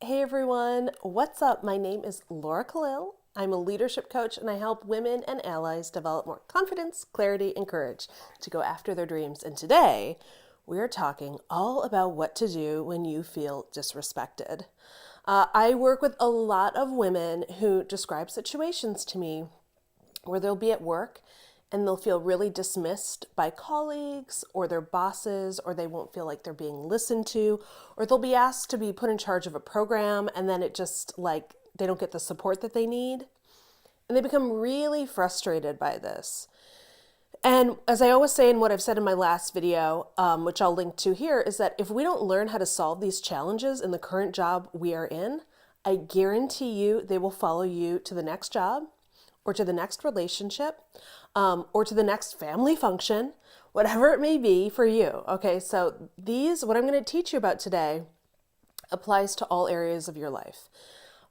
Hey everyone, what's up? My name is Laura Khalil. I'm a leadership coach and I help women and allies develop more confidence, clarity, and courage to go after their dreams. And today we are talking all about what to do when you feel disrespected. I work with a lot of women who describe situations to me where they'll be at work and they'll feel really dismissed by colleagues or their bosses, or they won't feel like they're being listened to, or they'll be asked to be put in charge of a program and then it just like they don't get the support that they need. And they become really frustrated by this. And as I always say, and what I've said in my last video, which I'll link to here, is that if we don't learn how to solve these challenges in the current job we are in, I guarantee you they will follow you to the next job or to the next relationship, or to the next family function, whatever it may be for you. Okay, so what I'm going to teach you about today applies to all areas of your life.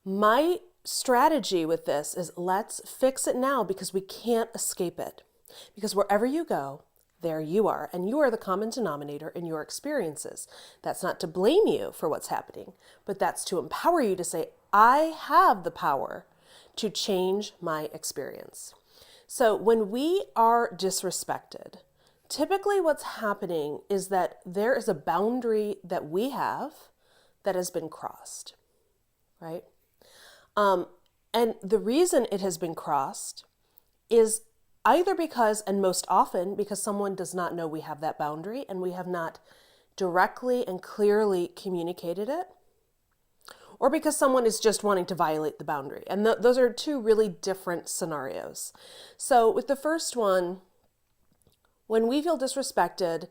My strategy with this is let's fix it now because we can't escape it. Because wherever you go, there you are, and you are the common denominator in your experiences. That's not to blame you for what's happening, but that's to empower you to say, I have the power to change my experience. So when we are disrespected, typically what's happening is that there is a boundary that we have that has been crossed, right? And the reason it has been crossed is either because, and most often because someone does not know we have that boundary and we have not directly and clearly communicated it, or because someone is just wanting to violate the boundary. And those are two really different scenarios. So with the first one, when we feel disrespected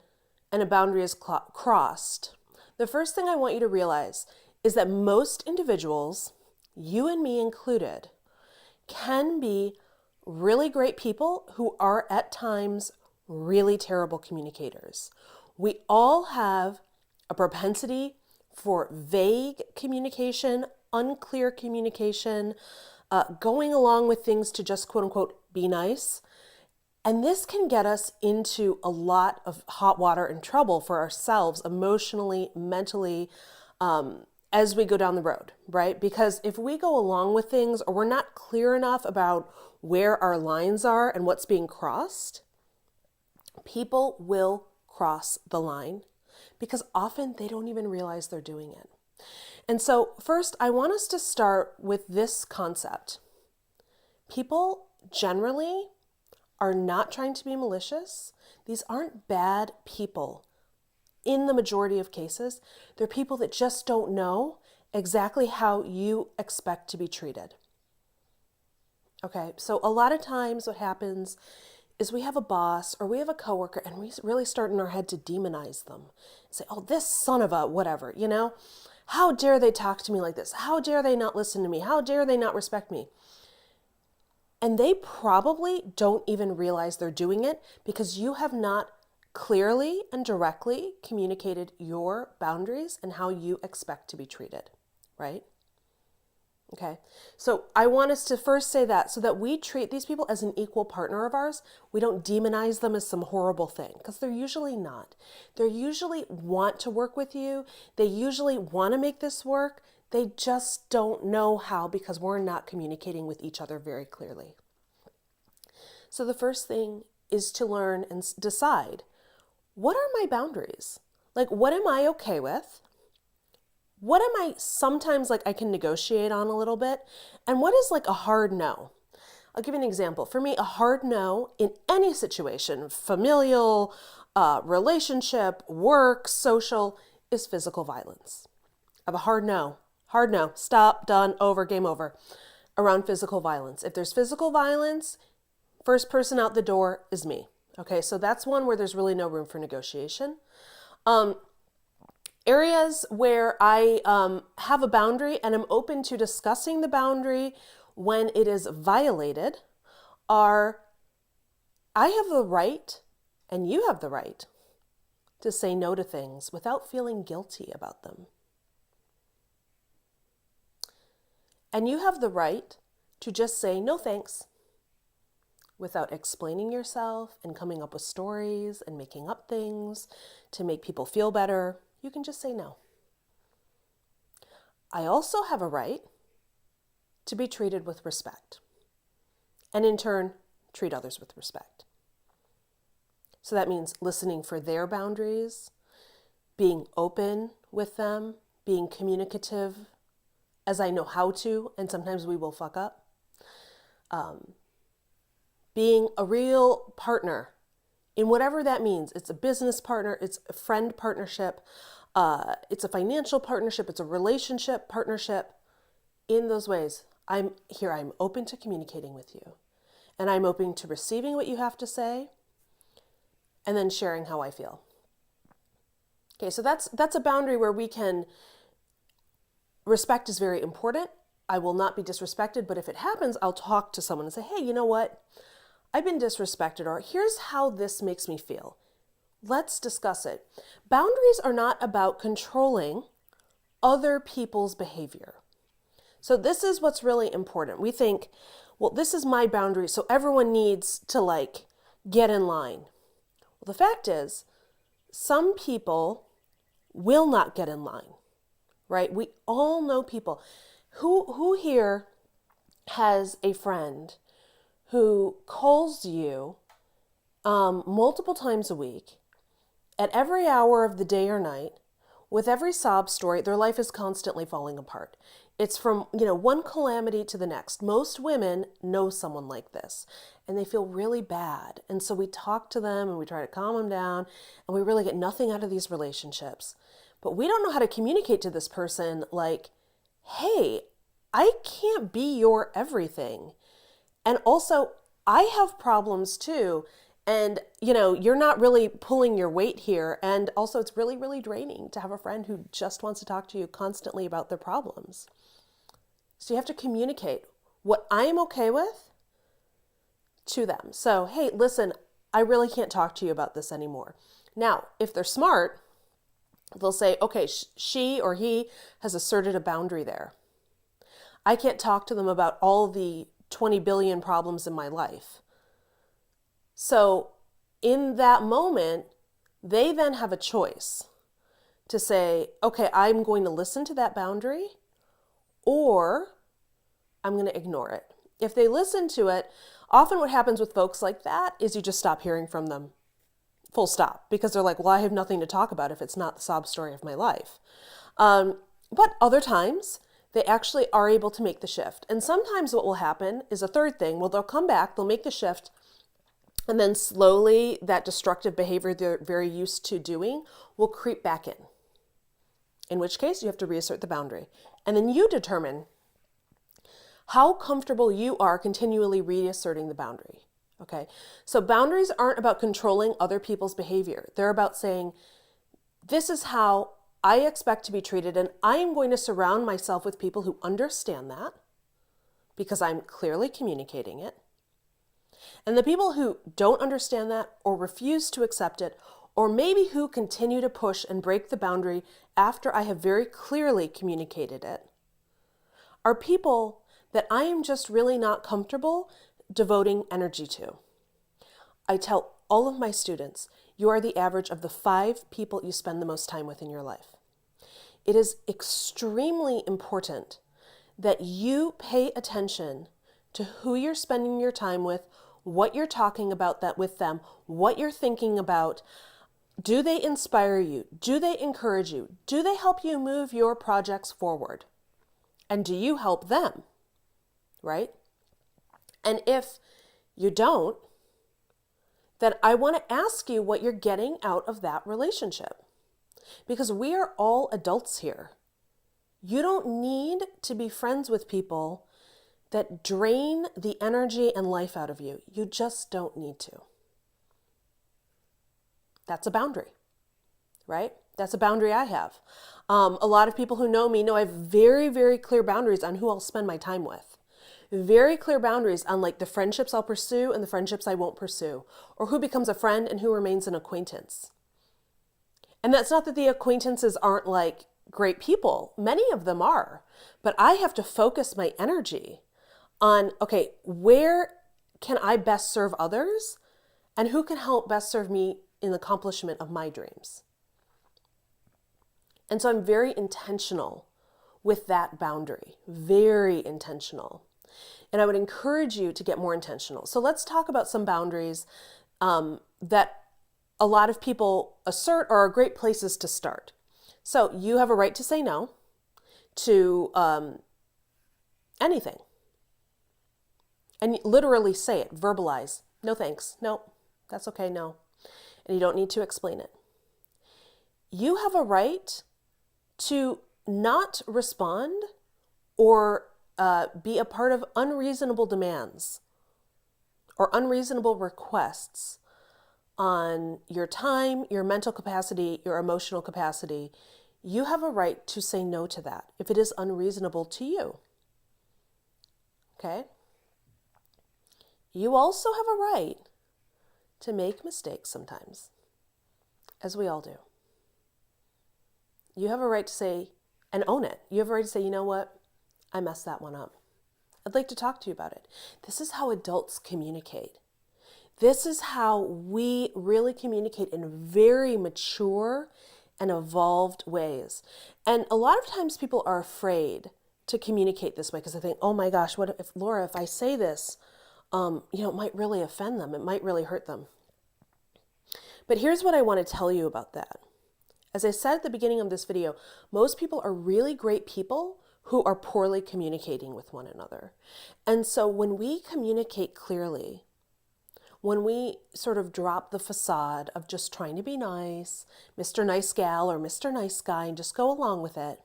and a boundary is crossed, the first thing I want you to realize is that most individuals, you and me included, can be really great people who are at times really terrible communicators. We all have a propensity for vague communication, unclear communication, going along with things to just quote unquote be nice. And this can get us into a lot of hot water and trouble for ourselves emotionally, mentally, as we go down the road, right? Because if we go along with things or we're not clear enough about where our lines are and what's being crossed, people will cross the line because often they don't even realize they're doing it. And so first, I want us to start with this concept. People generally are not trying to be malicious. These aren't bad people. In the majority of cases, they're people that just don't know exactly how you expect to be treated. Okay, so a lot of times what happens is we have a boss or we have a coworker and we really start in our head to demonize them. Say, oh, this son of a whatever, how dare they talk to me like this? How dare they not listen to me? How dare they not respect me? And they probably don't even realize they're doing it because you have not clearly and directly communicated your boundaries and how you expect to be treated, right? Okay, so I want us to first say that so that we treat these people as an equal partner of ours. We don't demonize them as some horrible thing because they're usually not. They usually want to work with you. They usually want to make this work. They just don't know how because we're not communicating with each other very clearly. So the first thing is to learn and decide, what are my boundaries? Like, what am I okay with? What am I sometimes like I can negotiate on a little bit? And what is like a hard no? I'll give you an example. For me, a hard no in any situation, familial, relationship, work, social, is physical violence. I have a hard no, stop, done, over, game over, around physical violence. If there's physical violence, first person out the door is me. Okay, so that's one where there's really no room for negotiation. Areas where I have a boundary and I'm open to discussing the boundary when it is violated are, I have the right and you have the right to say no to things without feeling guilty about them. And you have the right to just say no thanks without explaining yourself and coming up with stories and making up things to make people feel better. You can just say no. I also have a right to be treated with respect, and in turn, treat others with respect. So that means listening for their boundaries, being open with them, being communicative as I know how to, and sometimes we will fuck up. Being a real partner in whatever that means. It's a business partner, it's a friend partnership, it's a financial partnership, it's a relationship partnership. In those ways, I'm open to communicating with you. And I'm open to receiving what you have to say and then sharing how I feel. Okay, so that's a boundary where we can, respect is very important. I will not be disrespected, but if it happens, I'll talk to someone and say, hey, you know what? I've been disrespected, or here's how this makes me feel. Let's discuss it. Boundaries are not about controlling other people's behavior. So this is what's really important. We think, well, this is my boundary, so everyone needs to get in line. Well, the fact is, some people will not get in line, right? We all know people. Who here has a friend who calls you multiple times a week, at every hour of the day or night, with every sob story? Their life is constantly falling apart. It's from, one calamity to the next. Most women know someone like this, and they feel really bad. And so we talk to them and we try to calm them down, and we really get nothing out of these relationships. But we don't know how to communicate to this person hey, I can't be your everything. And also, I have problems too. And, you're not really pulling your weight here. And also, it's really, really draining to have a friend who just wants to talk to you constantly about their problems. So you have to communicate what I'm okay with to them. So, hey, listen, I really can't talk to you about this anymore. Now, if they're smart, they'll say, okay, she or he has asserted a boundary there. I can't talk to them about all the 20 billion problems in my life. So in that moment, they then have a choice to say, okay, I'm going to listen to that boundary, or I'm going to ignore it. If they listen to it, often what happens with folks like that is you just stop hearing from them, full stop, because they're like, well, I have nothing to talk about if it's not the sob story of my life. But other times, they actually are able to make the shift. And sometimes what will happen is a third thing. Well, they'll come back, they'll make the shift, and then slowly that destructive behavior they're very used to doing will creep back in which case you have to reassert the boundary. And then you determine how comfortable you are continually reasserting the boundary. Okay? So boundaries aren't about controlling other people's behavior. They're about saying, this is how I expect to be treated, and I am going to surround myself with people who understand that because I'm clearly communicating it. And the people who don't understand that or refuse to accept it, or maybe who continue to push and break the boundary after I have very clearly communicated it, are people that I am just really not comfortable devoting energy to. I tell all of my students, you are the average of the 5 people you spend the most time with in your life. It is extremely important that you pay attention to who you're spending your time with, what you're talking about that with them, what you're thinking about. Do they inspire you? Do they encourage you? Do they help you move your projects forward? And do you help them? Right? And if you don't, then I want to ask you what you're getting out of that relationship. Because we are all adults here. You don't need to be friends with people that drain the energy and life out of you. You just don't need to. That's a boundary, right? That's a boundary I have. A lot of people who know me know I have very, very clear boundaries on who I'll spend my time with. Very clear boundaries on the friendships I'll pursue and the friendships I won't pursue, or who becomes a friend and who remains an acquaintance. And that's not that the acquaintances aren't great people. Many of them are, but I have to focus my energy on, okay, where can I best serve others and who can help best serve me in the accomplishment of my dreams. And so I'm very intentional with that boundary. Very intentional. And I would encourage you to get more intentional. So let's talk about some boundaries that a lot of people assert are great places to start. So you have a right to say no to anything. And literally say it, verbalize. No thanks. No, that's okay. No. And you don't need to explain it. You have a right to not respond or be a part of unreasonable demands or unreasonable requests on your time, your mental capacity, your emotional capacity. You have a right to say no to that if it is unreasonable to you. Okay? You also have a right to make mistakes sometimes, as we all do. You have a right to say and own it. You have a right to say, you know what? I messed that one up. I'd like to talk to you about it. This is how adults communicate. This is how we really communicate in very mature and evolved ways. And a lot of times people are afraid to communicate this way because they think, oh my gosh, what if, Laura, if I say this, it might really offend them. It might really hurt them. But here's what I want to tell you about that. As I said at the beginning of this video, most people are really great people who are poorly communicating with one another. And so when we communicate clearly, when we sort of drop the facade of just trying to be nice, Mr. Nice Gal or Mr. Nice Guy, and just go along with it,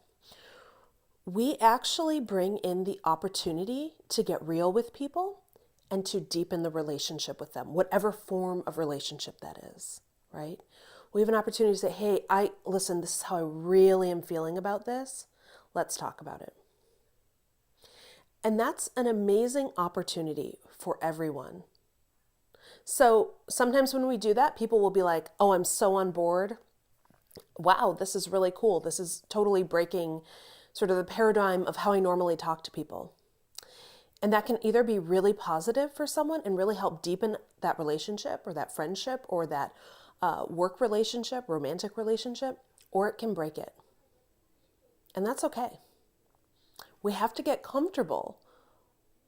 we actually bring in the opportunity to get real with people and to deepen the relationship with them, whatever form of relationship that is, right? We have an opportunity to say, hey, listen, this is how I really am feeling about this. Let's talk about it. And that's an amazing opportunity for everyone. So sometimes when we do that, people will be like, oh, I'm so on board. Wow, this is really cool. This is totally breaking sort of the paradigm of how I normally talk to people. And that can either be really positive for someone and really help deepen that relationship or that friendship or that work relationship, romantic relationship, or it can break it. And that's okay. We have to get comfortable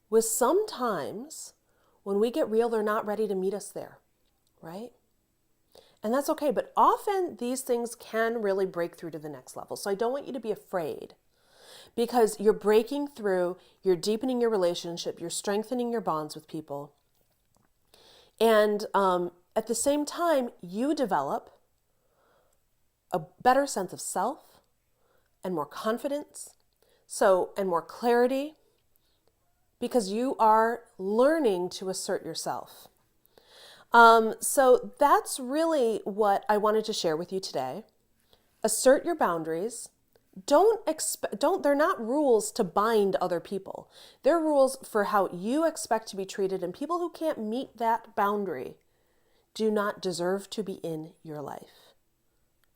with sometimes when we get real, they're not ready to meet us there, right? And that's okay. But often these things can really break through to the next level. So I don't want you to be afraid because you're breaking through, you're deepening your relationship, you're strengthening your bonds with people. And at the same time, you develop a better sense of self and more confidence, and more clarity, because you are learning to assert yourself. So that's really what I wanted to share with you today. Assert your boundaries. They're not rules to bind other people. They're rules for how you expect to be treated, and people who can't meet that boundary do not deserve to be in your life.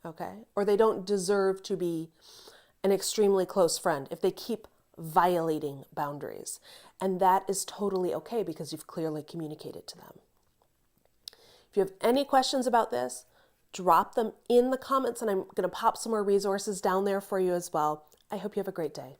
Okay? Or they don't deserve to be an extremely close friend if they keep violating boundaries. And that is totally okay because you've clearly communicated to them. If you have any questions about this, drop them in the comments and I'm going to pop some more resources down there for you as well. I hope you have a great day.